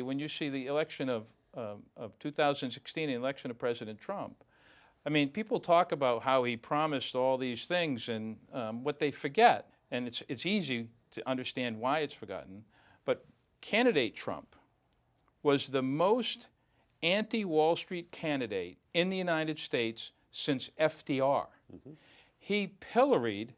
when you see the election of 2016, the election of President Trump, I mean, people talk about how he promised all these things, and what they forget, and it's easy to understand why it's forgotten, but candidate Trump was the most anti-Wall Street candidate in the United States since FDR. Mm-hmm. He pilloried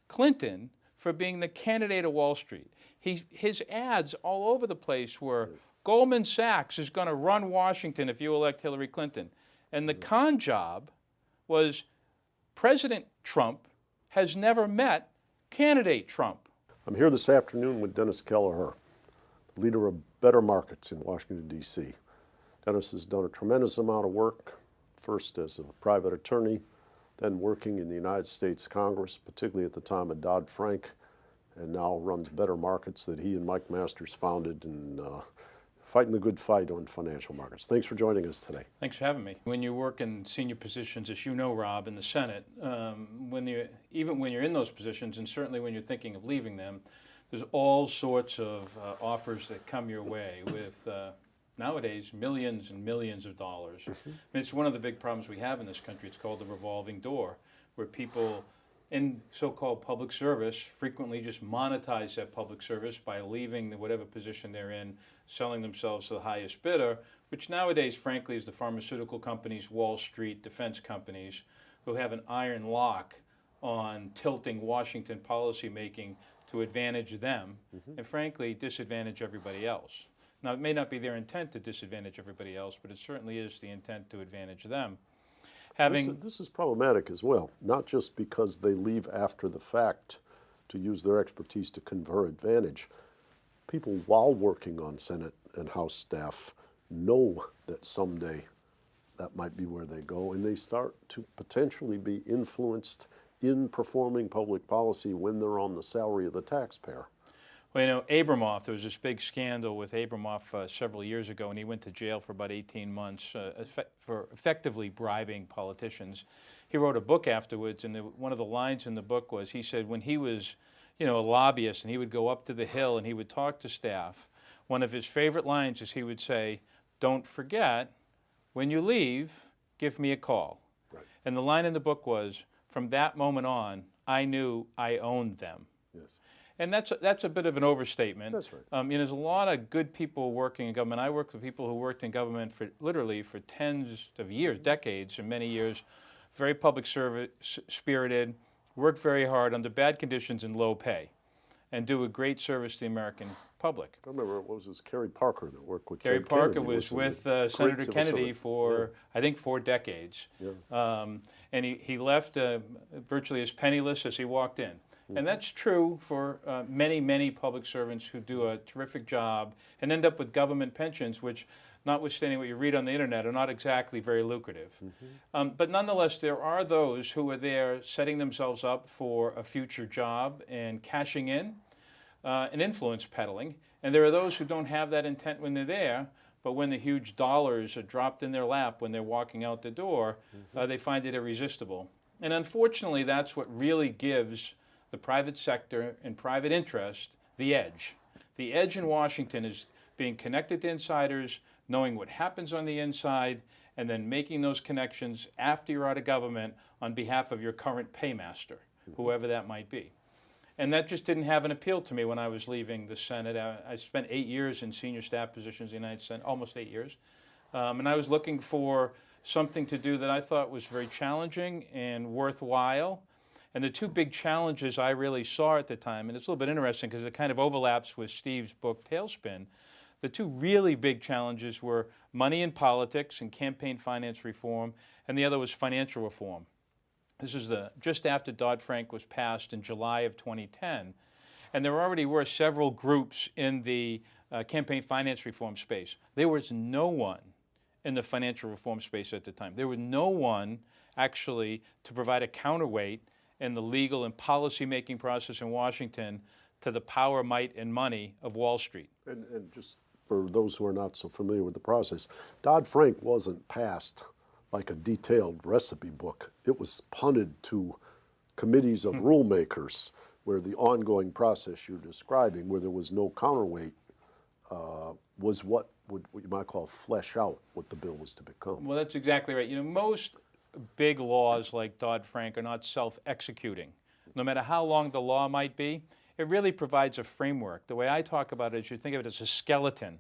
Clinton for being the candidate of Wall Street. His ads all over the place were, Goldman Sachs is going to run Washington if you elect Hillary Clinton. And the con job was President Trump has never met candidate Trump. I'm here this afternoon with Dennis Kelleher, the leader of Better Markets in Washington, D.C. Dennis has done a tremendous amount of work, first as a private attorney, then working in the United States Congress, particularly at the time of Dodd-Frank, and now runs Better Markets that he and Mike Masters founded, and fighting the good fight on financial markets. Thanks for joining us today. Thanks for having me. When you work in senior positions, as you know, Rob, in the Senate, even when you're in those positions, and certainly when you're thinking of leaving them, there's all sorts of offers that come your way with nowadays millions and millions of dollars. Mm-hmm. I mean, it's one of the big problems we have in this country. It's called the revolving door, where people in so-called public service frequently just monetize that public service by leaving whatever position they're in, selling themselves to the highest bidder, which nowadays, frankly, is the pharmaceutical companies, Wall Street, defense companies, who have an iron lock on tilting Washington policymaking to advantage them, and frankly, disadvantage everybody else. Now, it may not be their intent to disadvantage everybody else, but it certainly is the intent to advantage them. This is problematic as well, not just because they leave after the fact to use their expertise to confer advantage. People, while working on Senate and House staff, know that someday that might be where they go, and they start to potentially be influenced in performing public policy when they're on the salary of the taxpayer. Well, you know, Abramoff, there was this big scandal with Abramoff several years ago, and he went to jail for about 18 months for effectively bribing politicians. He wrote a book afterwards, and one of the lines in the book was, he said when he was, you know, a lobbyist, and he would go up to the Hill and he would talk to staff, one of his favorite lines is he would say, "Don't forget, when you leave, give me a call." Right. And the line in the book was, "From that moment on, I knew I owned them." Yes. And that's a bit of an overstatement. That's right. You know, there's a lot of good people working in government. I work with people who worked in government for literally for tens of years, decades, and many years. Very public service spirited, work very hard under bad conditions and low pay, and do a great service to the American public. I remember it was Kerry Parker that worked with Kerry Parker was with Senator Kennedy for, I think, 4 decades. Yeah. And he left virtually as penniless as he walked in. And that's true for many, many public servants who do a terrific job and end up with government pensions, which, notwithstanding what you read on the internet, are not exactly very lucrative. Mm-hmm. But nonetheless, there are those who are there setting themselves up for a future job and cashing in and influence peddling. And there are those who don't have that intent when they're there, but when the huge dollars are dropped in their lap when they're walking out the door, they find it irresistible. And unfortunately, that's what really gives the private sector and private interest the edge. The edge in Washington is being connected to insiders, knowing what happens on the inside, and then making those connections after you're out of government on behalf of your current paymaster, whoever that might be. And that just didn't have an appeal to me when I was leaving the Senate. I spent 8 years in senior staff positions in the United States, almost 8 years. And I was looking for something to do that I thought was very challenging and worthwhile. And the 2 big challenges I really saw at the time, and it's a little bit interesting because it kind of overlaps with Steve's book, Tailspin. The 2 really big challenges were money in politics and campaign finance reform, and the other was financial reform. This is just after Dodd-Frank was passed in July of 2010. And there already were several groups in the campaign finance reform space. There was no one in the financial reform space at the time. There was no one actually to provide a counterweight in the legal and policy-making process in Washington to the power, might, and money of Wall Street. And just for those who are not so familiar with the process, Dodd-Frank wasn't passed like a detailed recipe book. It was punted to committees of rulemakers where the ongoing process you're describing, where there was no counterweight, was what you might call flesh out what the bill was to become. Well, that's exactly right. Most big laws like Dodd-Frank are not self-executing. No matter how long the law might be, it really provides a framework. The way I talk about it is you think of it as a skeleton,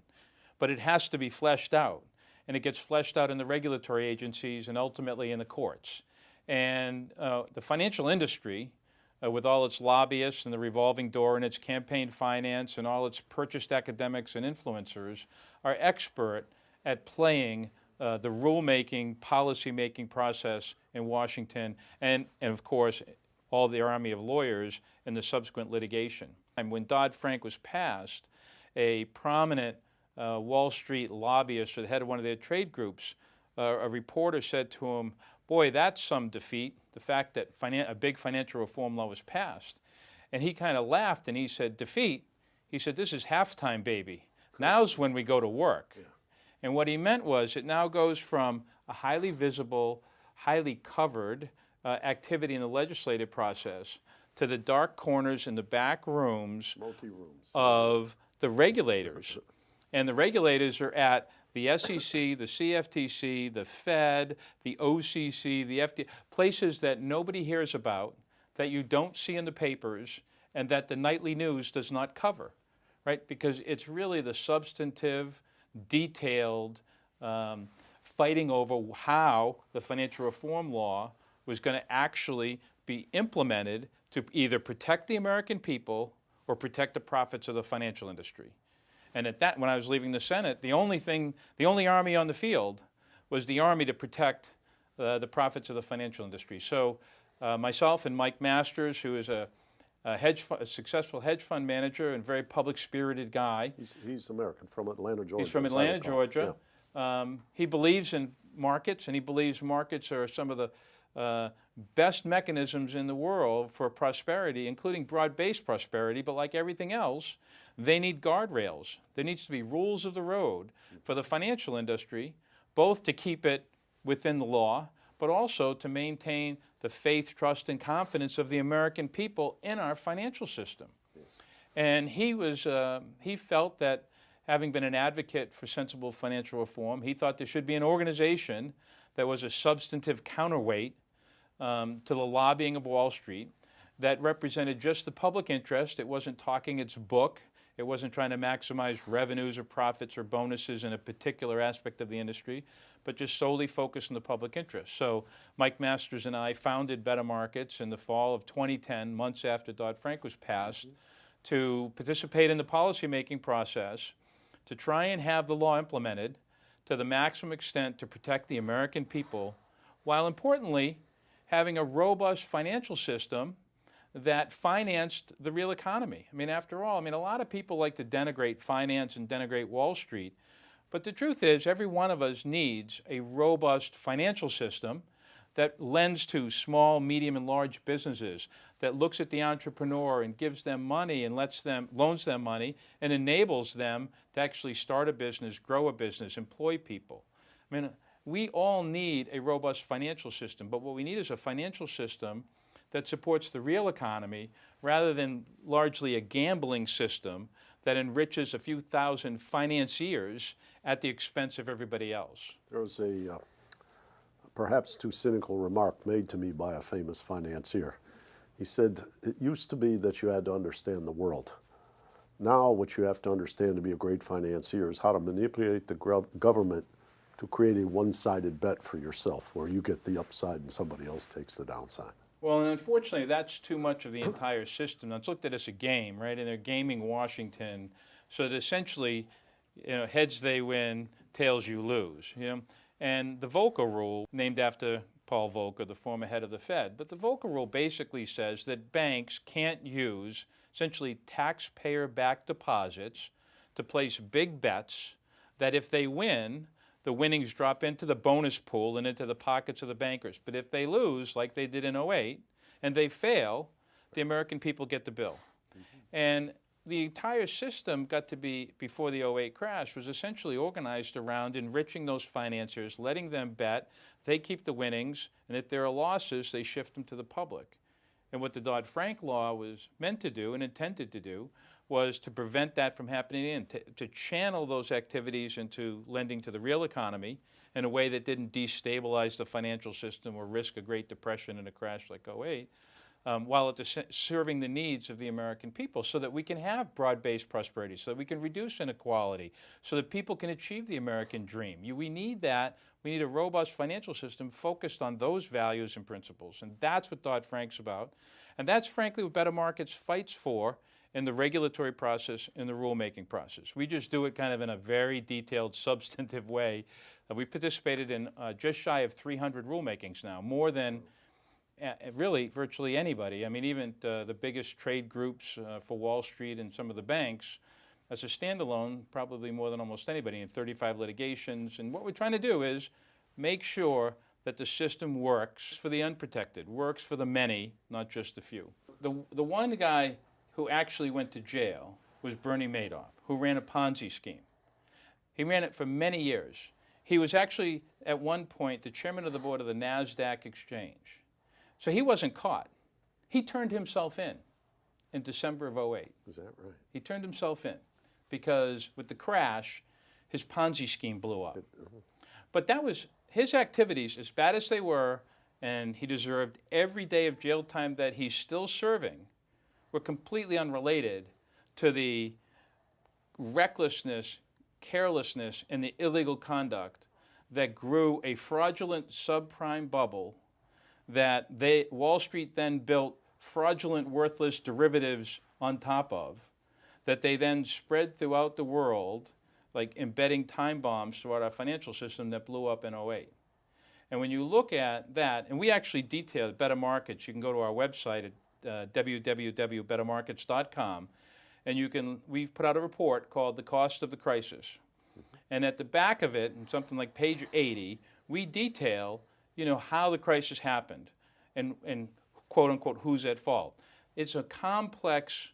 but it has to be fleshed out. And it gets fleshed out in the regulatory agencies and ultimately in the courts. And the financial industry, with all its lobbyists and the revolving door and its campaign finance and all its purchased academics and influencers, are expert at playing the rulemaking, policy-making process in Washington and of course, all the army of lawyers in the subsequent litigation. And when Dodd-Frank was passed, a prominent Wall Street lobbyist or the head of one of their trade groups, a reporter said to him, "Boy, that's some defeat, the fact that a big financial reform law was passed." And he kind of laughed and he said, "Defeat?" He said, "This is halftime, baby. Now's when we go to work." Yeah. And what he meant was it now goes from a highly visible, highly covered activity in the legislative process to the dark corners and the back rooms of the regulators. And the regulators are at the SEC, the CFTC, the Fed, the OCC, the FDA, places that nobody hears about, that you don't see in the papers, and that the nightly news does not cover, right? Because it's really the substantive, detailed fighting over how the financial reform law was going to actually be implemented to either protect the American people or protect the profits of the financial industry. And at that, when I was leaving the Senate, the only army on the field was the army to protect the profits of the financial industry. So myself and Mike Masters, who is a successful hedge fund manager and very public-spirited guy. He's American, from Atlanta, Georgia. He's from Atlanta, Georgia. Yeah. He believes in markets, and he believes markets are some of the best mechanisms in the world for prosperity, including broad-based prosperity, but like everything else, they need guardrails. There needs to be rules of the road for the financial industry, both to keep it within the law, but also to maintain the faith, trust, and confidence of the American people in our financial system. Yes. And he felt that, having been an advocate for sensible financial reform, he thought there should be an organization that was a substantive counterweight to the lobbying of Wall Street, that represented just the public interest. It wasn't talking its book. It wasn't trying to maximize revenues or profits or bonuses in a particular aspect of the industry, but just solely focused on the public interest. So Mike Masters and I founded Better Markets in the fall of 2010, months after Dodd-Frank was passed, to participate in the policymaking process, to try and have the law implemented to the maximum extent to protect the American people, while importantly having a robust financial system that financed the real economy. I mean, after all, a lot of people like to denigrate finance and denigrate Wall Street, but the truth is every one of us needs a robust financial system that lends to small, medium, and large businesses, that looks at the entrepreneur and gives them money and loans them money and enables them to actually start a business, grow a business, employ people. We all need a robust financial system, but what we need is a financial system that supports the real economy rather than largely a gambling system that enriches a few thousand financiers at the expense of everybody else. There was a perhaps too cynical remark made to me by a famous financier. He said, "It used to be that you had to understand the world. Now what you have to understand to be a great financier is how to manipulate the government to create a one-sided bet for yourself, where you get the upside and somebody else takes the downside." Well, and unfortunately, that's too much of the entire system. It's looked at as a game, right? And they're gaming Washington, so that essentially, heads they win, tails you lose. And the Volcker Rule, named after Paul Volcker, the former head of the Fed, but the Volcker Rule basically says that banks can't use essentially taxpayer-backed deposits to place big bets that if they win, the winnings drop into the bonus pool and into the pockets of the bankers. But if they lose, like they did in 2008, and they fail, the American people get the bill. And the entire system got to be, before the 2008 crash, was essentially organized around enriching those financiers, letting them bet, they keep the winnings, and if there are losses, they shift them to the public. And what the Dodd-Frank law was meant to do and intended to do was to prevent that from happening to channel those activities into lending to the real economy in a way that didn't destabilize the financial system or risk a Great Depression and a crash like '08, while serving the needs of the American people so that we can have broad-based prosperity, so that we can reduce inequality, so that people can achieve the American dream. We need that. We need a robust financial system focused on those values and principles. And that's what Dodd-Frank's about. And that's frankly what Better Markets fights for in the regulatory process, in the rulemaking process. We just do it kind of in a very detailed, substantive way. We've participated in just shy of 300 rulemakings now, more than really virtually anybody. I mean, even the biggest trade groups for Wall Street and some of the banks, as a standalone, probably more than almost anybody, in 35 litigations. And what we're trying to do is make sure that the system works for the unprotected, works for the many, not just the few. The one guy who actually went to jail was Bernie Madoff, who ran a Ponzi scheme. He ran it for many years. He was actually, at one point, the chairman of the board of the NASDAQ exchange. So he wasn't caught. He turned himself in December of '08. Is that right? He turned himself in because with the crash, his Ponzi scheme blew up. But that was his activities, as bad as they were, and he deserved every day of jail time that he's still serving, were completely unrelated to the recklessness, carelessness, and the illegal conduct that grew a fraudulent subprime bubble that Wall Street then built fraudulent, worthless derivatives on top of, that they then spread throughout the world, like embedding time bombs throughout our financial system that blew up in '08. And when you look at that, and we actually detail Better Markets, you can go to our website at www.bettermarkets.com, and we've put out a report called The Cost of the Crisis. And at the back of it, in something like page 80, we detail, how the crisis happened and quote unquote, who's at fault. It's a complex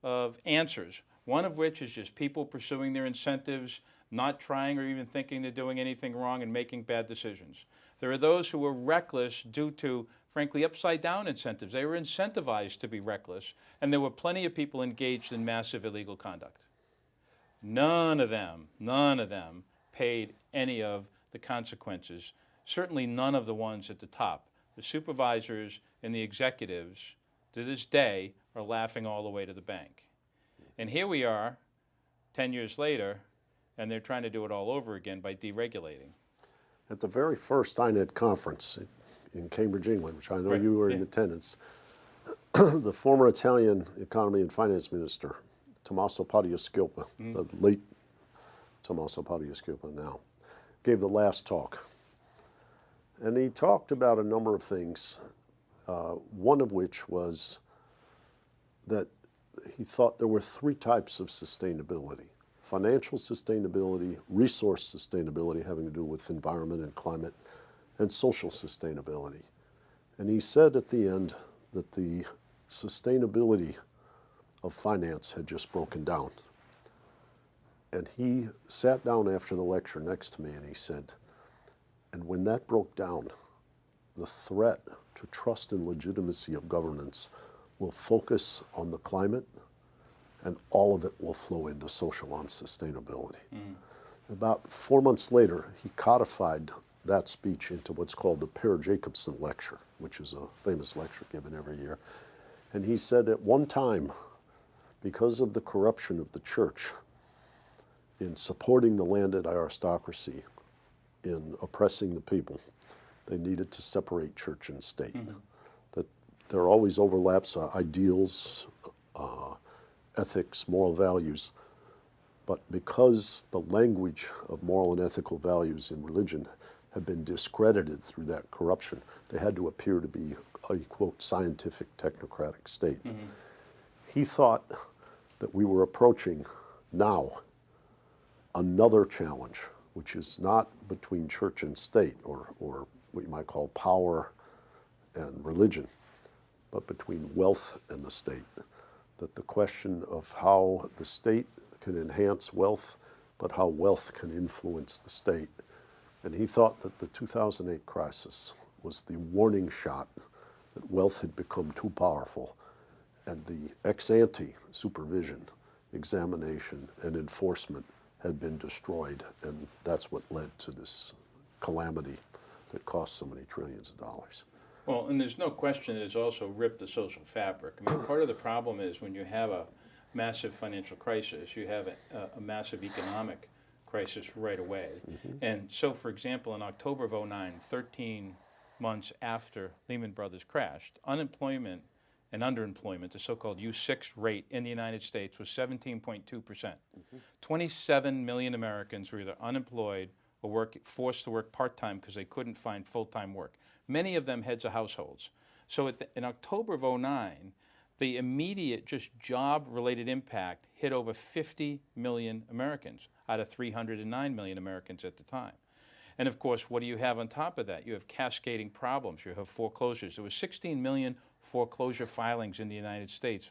of answers, one of which is just people pursuing their incentives, not trying or even thinking they're doing anything wrong and making bad decisions. There are those who were reckless due to, frankly, upside-down incentives. They were incentivized to be reckless, and there were plenty of people engaged in massive illegal conduct. None of them paid any of the consequences, certainly none of the ones at the top. The supervisors and the executives, to this day, are laughing all the way to the bank. And here we are, 10 years later, and they're trying to do it all over again by deregulating. At the very first INET conference in Cambridge, England, which I know you were in attendance, the former Italian economy and finance minister, Tommaso Padoa-Schioppa, the late Tommaso Padoa-Schioppa now, gave the last talk. And he talked about a number of things, one of which was that he thought there were three types of sustainability: financial sustainability, resource sustainability having to do with environment and climate, and social sustainability. And he said at the end that the sustainability of finance had just broken down. And he sat down after the lecture next to me and he said, and when that broke down, the threat to trust and legitimacy of governance will focus on the climate, and all of it will flow into social unsustainability. About 4 months later, he codified that speech into what's called the Per-Jacobson Lecture, which is a famous lecture given every year. And he said at one time, because of the corruption of the church in supporting the landed aristocracy, in oppressing the people, they needed to separate church and state. That there are always overlaps, ideals, ethics, moral values, but because the language of moral and ethical values in religion had been discredited through that corruption, they had to appear to be a, quote, scientific technocratic state. He thought that we were approaching now another challenge, which is not between church and state, or what you might call power and religion, but between wealth and the state. That the question of how the state can enhance wealth, but how wealth can influence the state. And he thought that the 2008 crisis was the warning shot that wealth had become too powerful, and the ex-ante supervision examination and enforcement had been destroyed, and that's what led to this calamity that cost so many trillions of dollars. Well, and there's no question it has also ripped the social fabric. I mean, part of the problem is when you have a massive financial crisis, you have a massive economic crisis right away. And so, for example, in October of 2009, 13 months after Lehman Brothers crashed, unemployment and underemployment, the so-called U6 rate in the United States was 17.2%. 27 million Americans were either unemployed or forced to work part-time because they couldn't find full-time work. Many of them heads of households. So in October of 2009, the immediate just job-related impact hit over 50 million Americans out of 309 million Americans at the time. And of course, what do you have on top of that? You have cascading problems. You have foreclosures. There were 16 million foreclosure filings in the United States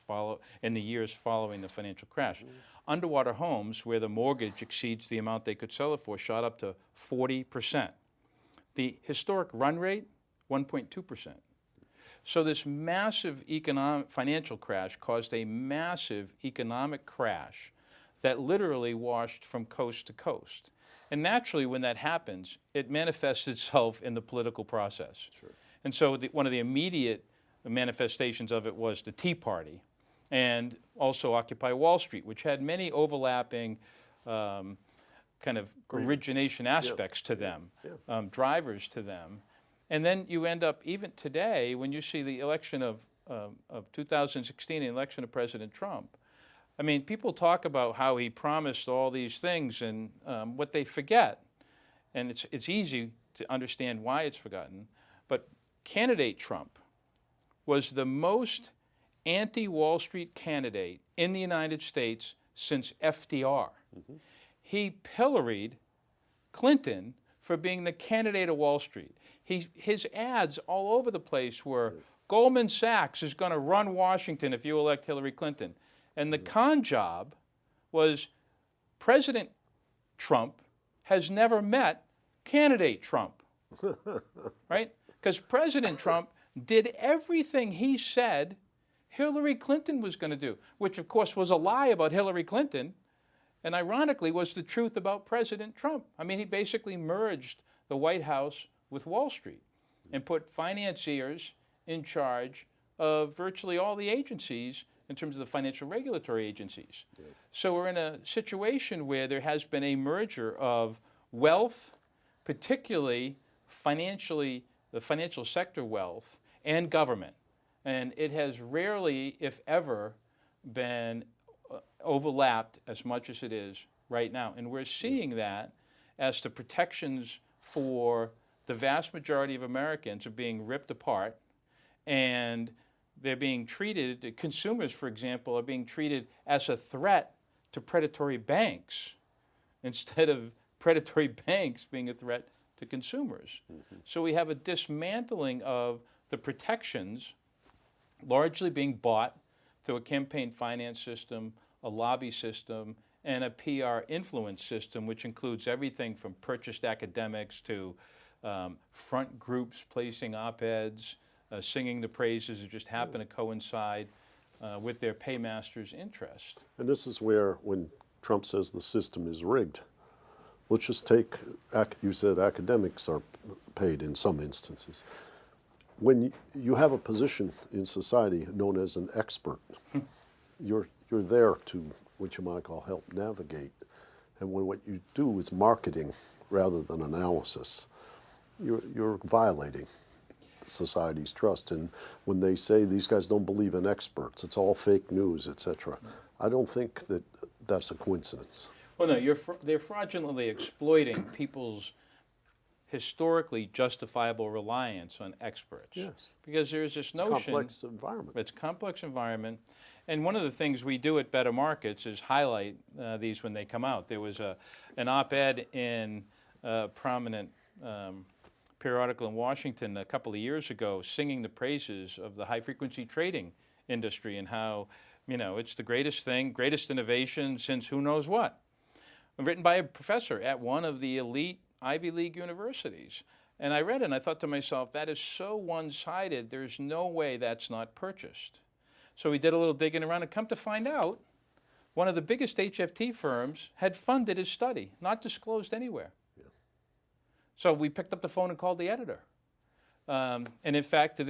in the years following the financial crash. Underwater homes, where the mortgage exceeds the amount they could sell it for, shot up to 40%. The historic run rate, 1.2%. So this massive financial crash caused a massive economic crash that literally washed from coast to coast. And naturally, when that happens, it manifests itself in the political process. Sure. And so one of the immediate manifestations of it was the Tea Party and also Occupy Wall Street, which had many overlapping kind of origination aspects to them, drivers to them. And then you end up, even today, when you see the election of 2016, the election of President Trump, I mean, people talk about how he promised all these things, and what they forget, and it's easy to understand why it's forgotten, but candidate Trump was the most anti-Wall Street candidate in the United States since FDR. He pilloried Clinton for being the candidate of Wall Street. His ads all over the place were, Goldman Sachs is going to run Washington if you elect Hillary Clinton. And the con job was President Trump has never met candidate Trump, right? Because President Trump did everything he said Hillary Clinton was going to do, which of course was a lie about Hillary Clinton, and ironically was the truth about President Trump. I mean, he basically merged the White House with Wall Street and put financiers in charge of virtually all the agencies in terms of the financial regulatory agencies. So we're in a situation where there has been a merger of wealth, particularly the financial sector wealth, and government. And it has rarely, if ever, been overlapped as much as it is right now. And we're seeing that as the protections for the vast majority of Americans are being ripped apart, and they're being treated, consumers, for example, are being treated as a threat to predatory banks instead of predatory banks being a threat to consumers. So we have a dismantling of the protections largely being bought through a campaign finance system, a lobby system, and a PR influence system, which includes everything from purchased academics to front groups placing op-eds, singing the praises that just happen to coincide with their paymaster's interest. And this is where, when Trump says the system is rigged, let's just take, you said academics are paid in some instances. When you have a position in society known as an expert, you're there to, what you might call, help navigate. And when what you do is marketing rather than analysis, you're violating society's trust. And when they say these guys don't believe in experts, it's all fake news, etc., I don't think that that's a coincidence. Well, no, they're fraudulently exploiting people's historically justifiable reliance on experts. Yes. Because there's this notion. It's a complex environment. It's a complex environment. And one of the things we do at Better Markets is highlight these when they come out. There was an op-ed in a prominent periodical in Washington a couple of years ago singing the praises of the high-frequency trading industry and how, you know, it's the greatest thing, greatest innovation since who knows what. Written by a professor at one of the elite Ivy League universities. And I read it and I thought to myself, that is so one-sided, there's no way that's not purchased. So we did a little digging around and come to find out, one of the biggest HFT firms had funded his study, not disclosed anywhere. Yeah. So we picked up the phone and called the editor. And in fact,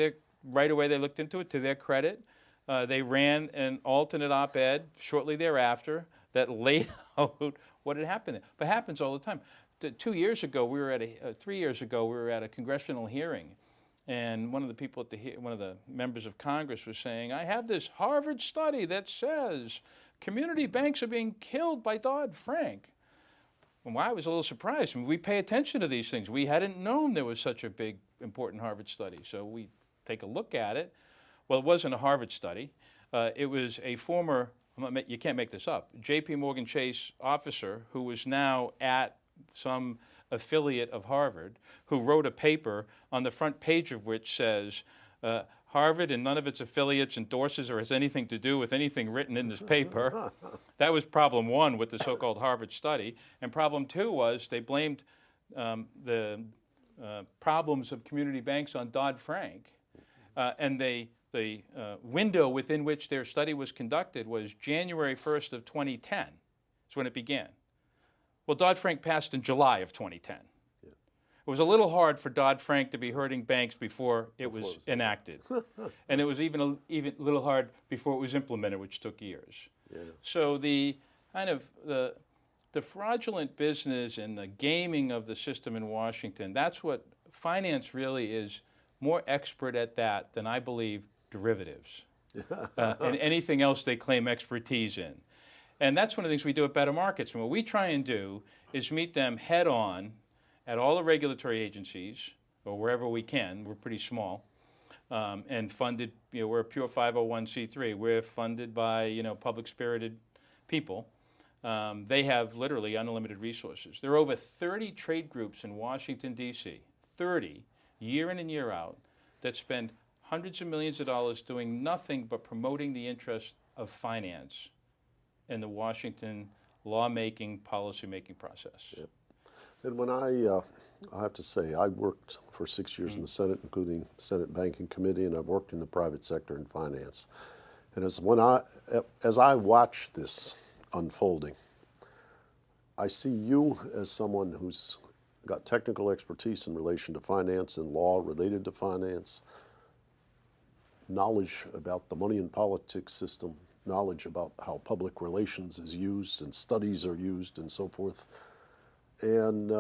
right away they looked into it. To their credit, they ran an alternate op-ed shortly thereafter that laid out what had happened. But it happens all the time. 2 years ago, 3 years ago, we were at a congressional hearing, and one of the people one of the members of Congress was saying, "I have this Harvard study that says community banks are being killed by Dodd-Frank." And I was a little surprised. I mean, we pay attention to these things. We hadn't known there was such a big, important Harvard study. So we take a look at it. Well, it wasn't a Harvard study. It was a former, you can't make this up, J.P. Morgan Chase officer who was now at some affiliate of Harvard, who wrote a paper on the front page of which says, Harvard and none of its affiliates endorses or has anything to do with anything written in this paper. That was problem one with the so-called Harvard study. And problem two was they blamed the problems of community banks on Dodd-Frank. And the window within which their study was conducted was January 1st of 2010. That's when it began. Well, Dodd-Frank passed in July of 2010. It was a little hard for Dodd-Frank to be hurting banks before it was enacted. And it was even a little hard before it was implemented, which took years. Yeah. So the kind of the fraudulent business and the gaming of the system in Washington, that's what finance really is more expert at that than I believe derivatives and anything else they claim expertise in. And that's one of the things we do at Better Markets. And what we try and do is meet them head on at all the regulatory agencies, or wherever we can. We're pretty small, and funded, we're a pure 501c3. We're funded by, public-spirited people. They have literally unlimited resources. There are over 30 trade groups in Washington, D.C., 30, year in and year out, that spend hundreds of millions of dollars doing nothing but promoting the interest of finance in the Washington lawmaking, policymaking process. Yep. And when I have to say, I worked for 6 years in the Senate, including Senate Banking Committee, and I've worked in the private sector in finance. And as I watch this unfolding, I see you as someone who's got technical expertise in relation to finance and law related to finance, knowledge about the money and politics system, knowledge about how public relations is used and studies are used and so forth, and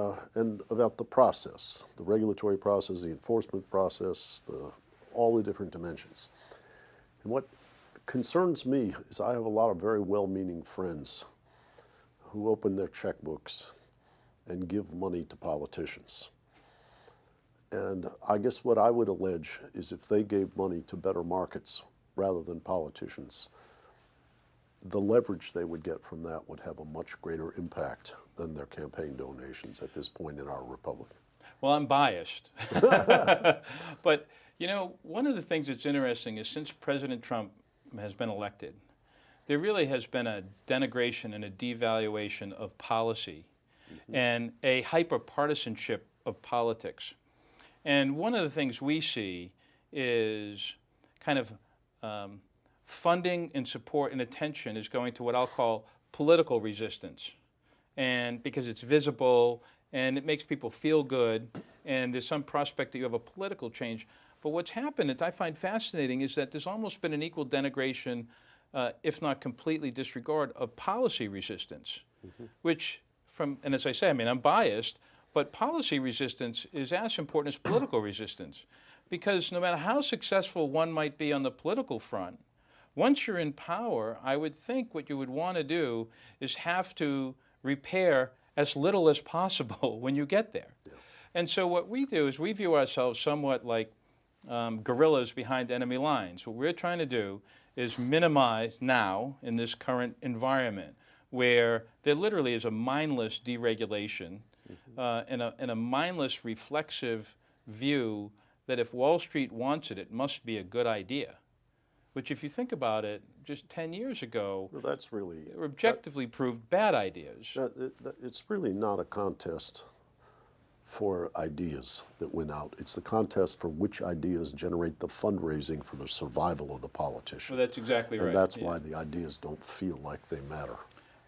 about the process, the regulatory process, the enforcement process, all the different dimensions. And what concerns me is I have a lot of very well-meaning friends who open their checkbooks and give money to politicians. And I guess what I would allege is if they gave money to Better Markets rather than politicians, the leverage they would get from that would have a much greater impact than their campaign donations at this point in our republic. Well, I'm biased. But, one of the things that's interesting is since President Trump has been elected, there really has been a denigration and a devaluation of policy and a hyper-partisanship of politics. And one of the things we see is kind of funding and support and attention is going to what I'll call political resistance. And because it's visible and it makes people feel good and there's some prospect that you have a political change. But what's happened that I find fascinating is that there's almost been an equal denigration, if not completely disregard, of policy resistance, which and as I say, I'm biased, but policy resistance is as important as political resistance. Because no matter how successful one might be on the political front, once you're in power, I would think what you would want to do is have to repair as little as possible when you get there. Yeah. And so what we do is we view ourselves somewhat like guerrillas behind enemy lines. What we're trying to do is minimize now in this current environment where there literally is a mindless deregulation and a mindless reflexive view that if Wall Street wants it, it must be a good idea. Which if you think about it, just 10 years ago, well, that's really objectively proved bad ideas. It's really not a contest for ideas that win out. It's the contest for which ideas generate the fundraising for the survival of the politician. Well, that's exactly right. And that's why the ideas don't feel like they matter.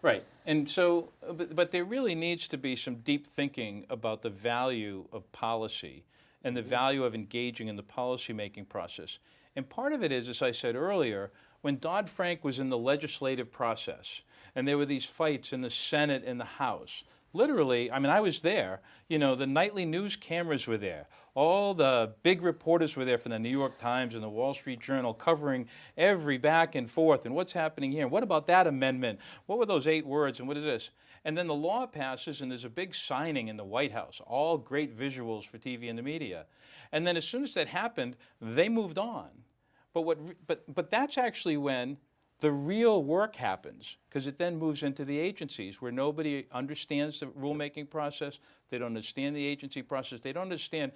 Right. And so, but there really needs to be some deep thinking about the value of policy and the value of engaging in the policymaking process. And part of it is, as I said earlier, when Dodd-Frank was in the legislative process and there were these fights in the Senate and the House, literally, I mean, I was there, you know, the nightly news cameras were there. All the big reporters were there from the New York Times and the Wall Street Journal covering every back and forth and what's happening here. And what about that amendment? What were those 8 words and what is this? And then the law passes and there's a big signing in the White House, all great visuals for TV and the media. And then as soon as that happened, they moved on. But that's actually when the real work happens, because it then moves into the agencies where nobody understands the rulemaking process. They don't understand the agency process. They don't understand,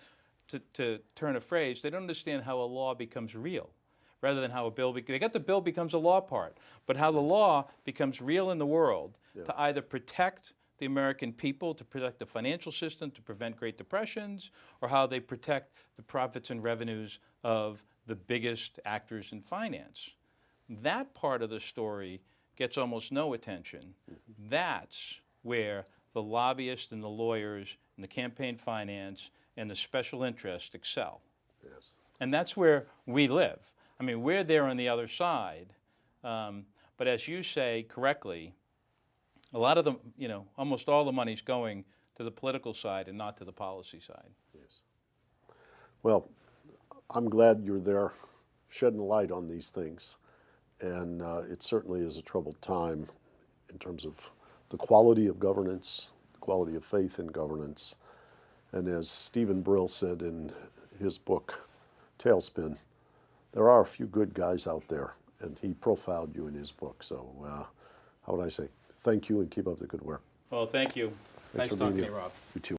to turn a phrase, they don't understand how a law becomes real, rather than how a bill, they got the bill becomes a law part, but how the law becomes real in the world to either protect the American people, to protect the financial system, to prevent Great Depressions, or how they protect the profits and revenues of the biggest actors in finance. That part of the story gets almost no attention. That's where the lobbyists and the lawyers and the campaign finance and the special interest excel. Yes. And that's where we live. I mean, we're there on the other side. But as you say correctly, a lot of the, you know, almost all the money's going to the political side and not to the policy side. Yes. Well, I'm glad you're there shedding light on these things. And it certainly is a troubled time in terms of the quality of governance, the quality of faith in governance. And as Stephen Brill said in his book, Tailspin, there are a few good guys out there, and he profiled you in his book. So how would I say? Thank you and keep up the good work. Well, thank you. Thanks Nice for being talking to here. you, Rob. You too.